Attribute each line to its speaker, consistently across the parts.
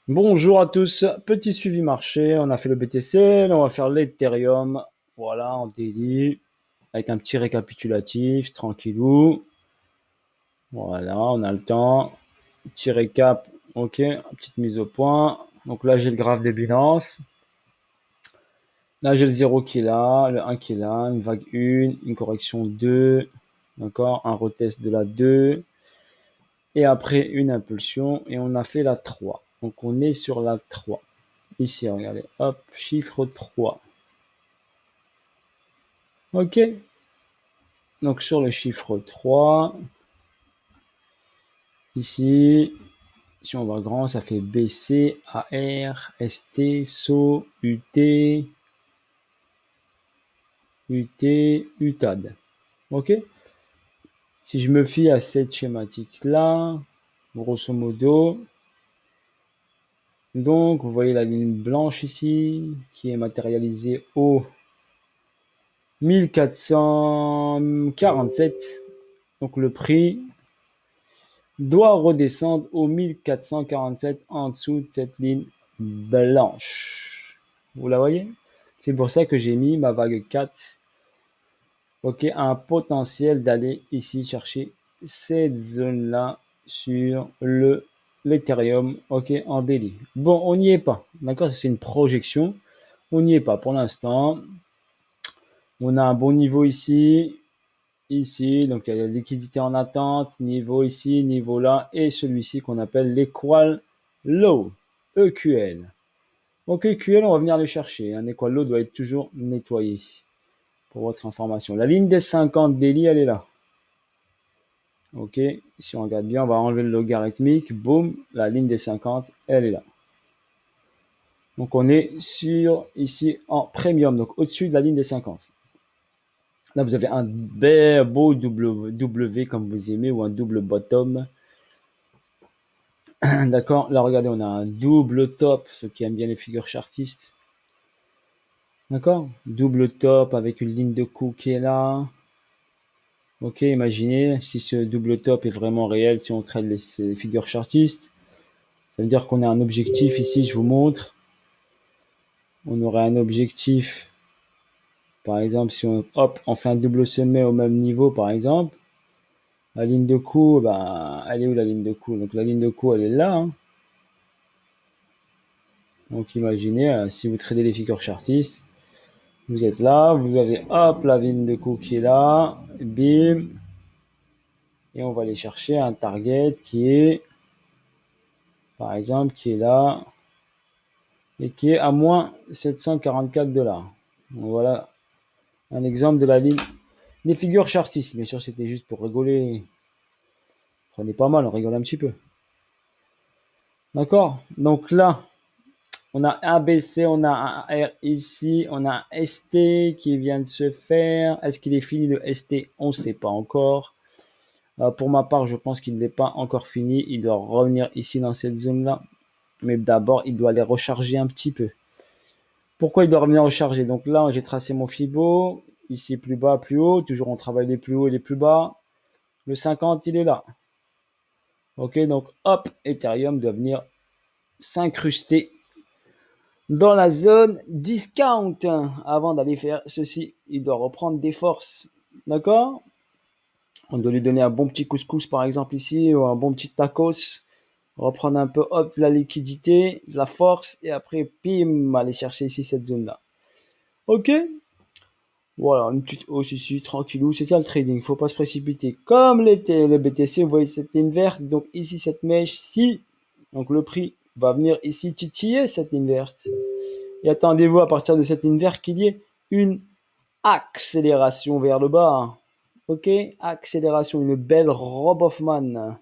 Speaker 1: Bonjour à tous, petit suivi marché, on a fait le BTC, là on va faire l'Ethereum, voilà, en daily, avec un petit récapitulatif, tranquillou, voilà, on a le temps, petit récap, ok, petite mise au point, donc là j'ai le graphe des bilances, là j'ai le 0 qui est là, le 1 qui est là, une vague 1, une correction 2, d'accord, un retest de la 2, et après une impulsion, et on a fait la 3, donc on est sur la 3. Ici, regardez, hop, chiffre 3. Ok, donc sur le chiffre 3, ici, si on va grand, ça fait BC, AR, ST, SO, UT, UT, UTAD. Ok, si je me fie à cette schématique-là, grosso modo, donc vous voyez la ligne blanche ici, qui est matérialisée au 1447. Donc le prix doit redescendre au 1447 en dessous de cette ligne blanche. Vous la voyez? C'est pour ça que j'ai mis ma vague 4. Ok, un potentiel d'aller ici chercher cette zone-là sur l'Ethereum, ok, en daily. Bon, on n'y est pas, d'accord? C'est une projection. On n'y est pas pour l'instant. On a un bon niveau ici, ici, donc il y a la liquidité en attente, niveau ici, niveau là, et celui-ci qu'on appelle l'Equal Low, EQL. Donc EQL, on va venir le chercher. Un Equal Low doit être toujours nettoyé, pour votre information. La ligne des 50 daily, elle est là. Ok, si on regarde bien, on va enlever le logarithmique, boum, la ligne des 50, elle est là. Donc on est sur, ici, en premium, donc au-dessus de la ligne des 50. Là, vous avez un beau W comme vous aimez, ou un double bottom. D'accord. Là, regardez, on a un double top, ceux qui aiment bien les figures chartistes. D'accord. Double top avec une ligne de coup qui est là. Ok, imaginez si ce double top est vraiment réel, si on traite ces figures chartistes. Ça veut dire qu'on a un objectif ici, je vous montre. On aurait un objectif, par exemple, si on, hop, on fait un double sommet au même niveau, par exemple. La ligne de coup, ben, elle est où la ligne de coup? Donc la ligne de coup, elle est là, hein. Donc imaginez, si vous tradez les figures chartistes, vous êtes là, vous avez hop la ligne de coup qui est là, bim, et on va aller chercher un target qui est, par exemple, qui est là, et qui est à moins 744 $. Donc voilà un exemple de la ligne des figures chartistes. Bien sûr, c'était juste pour rigoler. Prenez pas mal, on rigole un petit peu. D'accord. Donc là, on a un ABC, on a un R ici, on a un ST qui vient de se faire. Est-ce qu'il est fini le ST? On ne sait pas encore. Pour ma part, je pense qu'il n'est pas encore fini. Il doit revenir ici dans cette zone-là. Mais d'abord, il doit aller recharger un petit peu. Pourquoi il doit revenir recharger? Donc là, j'ai tracé mon Fibo. Ici, plus bas, plus haut. Toujours, on travaille les plus hauts et les plus bas. Le 50, il est là. Ok, donc hop, Ethereum doit venir s'incruster dans la zone discount. Avant d'aller faire ceci, il doit reprendre des forces. D'accord? On doit lui donner un bon petit couscous, par exemple, ici, ou un bon petit tacos. Reprendre un peu, hop, de la liquidité, de la force, et après, pim, aller chercher ici cette zone-là. Ok? Voilà, une petite hausse ici, tranquillou. C'est ça le trading, faut pas se précipiter. Comme l'était le BTC, vous voyez cette ligne verte, donc ici cette mèche-ci, donc le prix va venir ici titiller cette ligne verte. Et attendez-vous à partir de cette ligne verte qu'il y ait une accélération vers le bas. Ok? Accélération, une belle robe Hoffman.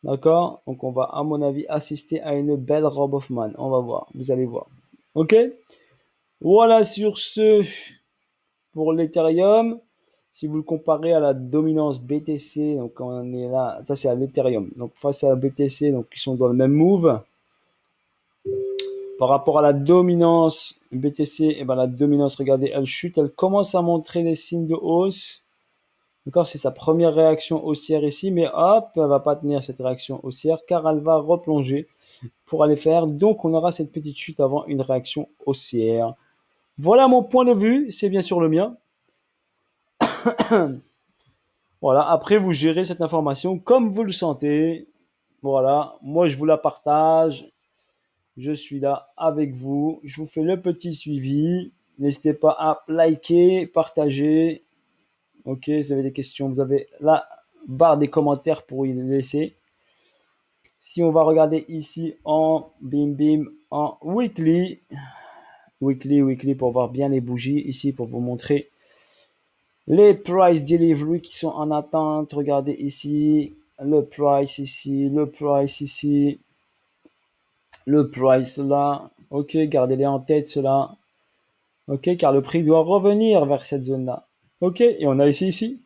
Speaker 1: D'accord? Donc on va, à mon avis, assister à une belle robe Hoffman. On va voir, vous allez voir. Ok? Voilà sur ce pour l'Ethereum. Si vous le comparez à la dominance BTC, donc quand on est là, ça c'est à l'Ethereum. Donc face à la BTC, donc ils sont dans le même move. Par rapport à la dominance BTC, et ben la dominance, regardez, elle chute, elle commence à montrer des signes de hausse. D'accord, c'est sa première réaction haussière ici, mais hop, elle va pas tenir cette réaction haussière car elle va replonger pour aller faire. Donc, on aura cette petite chute avant une réaction haussière. Voilà mon point de vue. C'est bien sûr le mien. Voilà. Après, vous gérez cette information comme vous le sentez. Voilà. Moi, je vous la partage. Je suis là avec vous. Je vous fais le petit suivi. N'hésitez pas à liker, partager. Ok, vous avez des questions, vous avez la barre des commentaires pour y laisser. Si on va regarder ici en en weekly pour voir bien les bougies ici pour vous montrer les price delivery qui sont en attente. Regardez ici le price ici, le price ici, le price là. Ok, gardez-les en tête cela. Ok, car le prix doit revenir vers cette zone là. Ok, et on a ici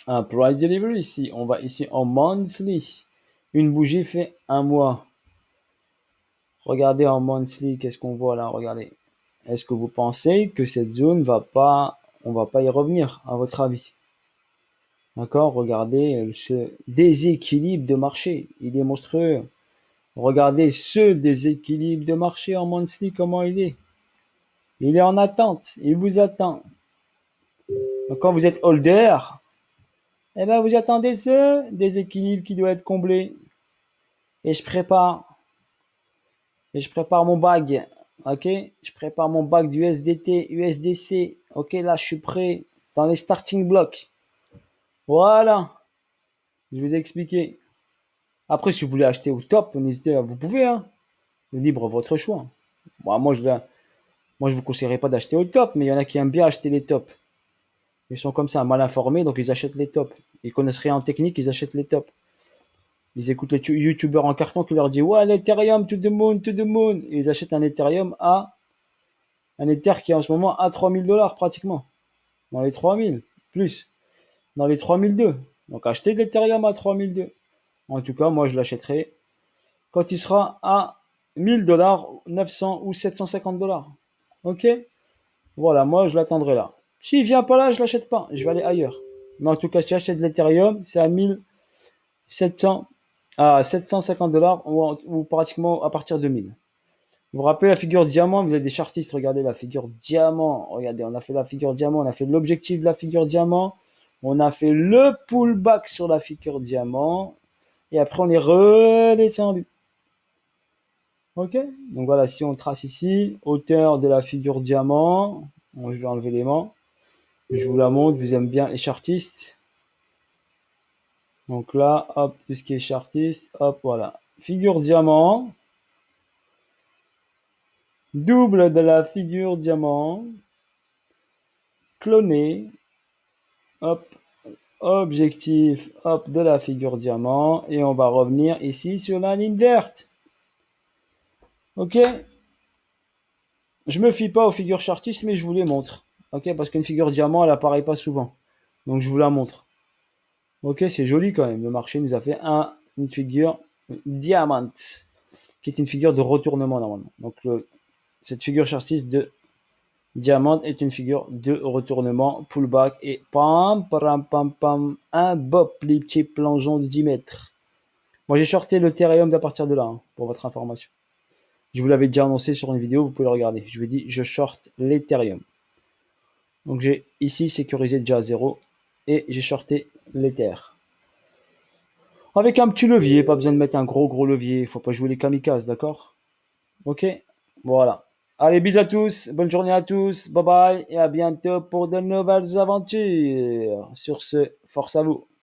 Speaker 1: un price delivery ici. On va ici en monthly. Une bougie fait un mois. Regardez en monthly, qu'est-ce qu'on voit là? Regardez. Est-ce que vous pensez que cette zone on va pas y revenir, à votre avis? D'accord? Regardez ce déséquilibre de marché. Il est monstrueux. Regardez ce déséquilibre de marché en monthly, comment il est. Il est en attente. Il vous attend. Donc, quand vous êtes holder, eh ben, vous attendez ce déséquilibre qui doit être comblé. Et je prépare mon bag. Ok, je prépare mon bag du SDT, USDC. Ok, là, je suis prêt dans les starting blocks. Voilà, je vous ai expliqué. Après, si vous voulez acheter au top, n'hésitez pas, vous pouvez. Hein. Libre votre choix. Bon, moi, je vous conseillerais pas d'acheter au top, mais il y en a qui aiment bien acheter les tops. Ils sont comme ça, mal informés, donc ils achètent les tops. Ils connaissent rien en technique, ils achètent les tops. Ils écoutent les youtubeurs en carton qui leur disent ouais, l'Ethereum to the moon, to the moon. Et ils achètent un Ethereum à un Ether qui est en ce moment à 3000 $ pratiquement. Dans les 3000, plus. Dans les 3002. Donc achetez de l'Ethereum à 3002. En tout cas, moi je l'achèterai quand il sera à 1000 $, 900 ou 750 $. Ok? Voilà, moi je l'attendrai là. S'il vient pas là, je l'achète pas. Je vais aller ailleurs. Mais en tout cas, si j'achète de l'Ethereum, c'est à 1700 à 750 $ ou pratiquement à partir de 1000. Vous vous rappelez la figure diamant, vous avez des chartistes, regardez la figure diamant. Regardez, on a fait la figure diamant, on a fait l'objectif de la figure diamant, on a fait le pullback sur la figure diamant, et après on est redescendu. Ok? Donc voilà, si on trace ici, hauteur de la figure diamant, bon, je vais enlever l'aimant, je vous la montre, vous aimez bien les chartistes. Donc là, hop, tout ce qui est chartiste, hop, voilà. Figure diamant, double de la figure diamant, cloné, hop, objectif, hop, de la figure diamant, et on va revenir ici sur la ligne verte. Ok? Je me fie pas aux figures chartistes, mais je vous les montre. Ok? Parce qu'une figure diamant, elle apparaît pas souvent. Donc je vous la montre. Ok? C'est joli quand même. Le marché nous a fait une figure diamant, qui est une figure de retournement normalement. Donc cette figure chartiste de diamant est une figure de retournement, pullback et pam, pam, pam, pam, un bop, les petits plongeons de 10 mètres. Moi, j'ai shorté l'Ethereum d'à partir de là, hein, pour votre information. Je vous l'avais déjà annoncé sur une vidéo, vous pouvez le regarder. Je vous ai dit, je short l'Ethereum. Donc, j'ai ici sécurisé déjà à 0 et j'ai shorté l'Ether. Avec un petit levier, pas besoin de mettre un gros levier. Il faut pas jouer les kamikazes, d'accord? Ok? Voilà. Allez, bisous à tous, bonne journée à tous, bye bye et à bientôt pour de nouvelles aventures. Sur ce, force à vous.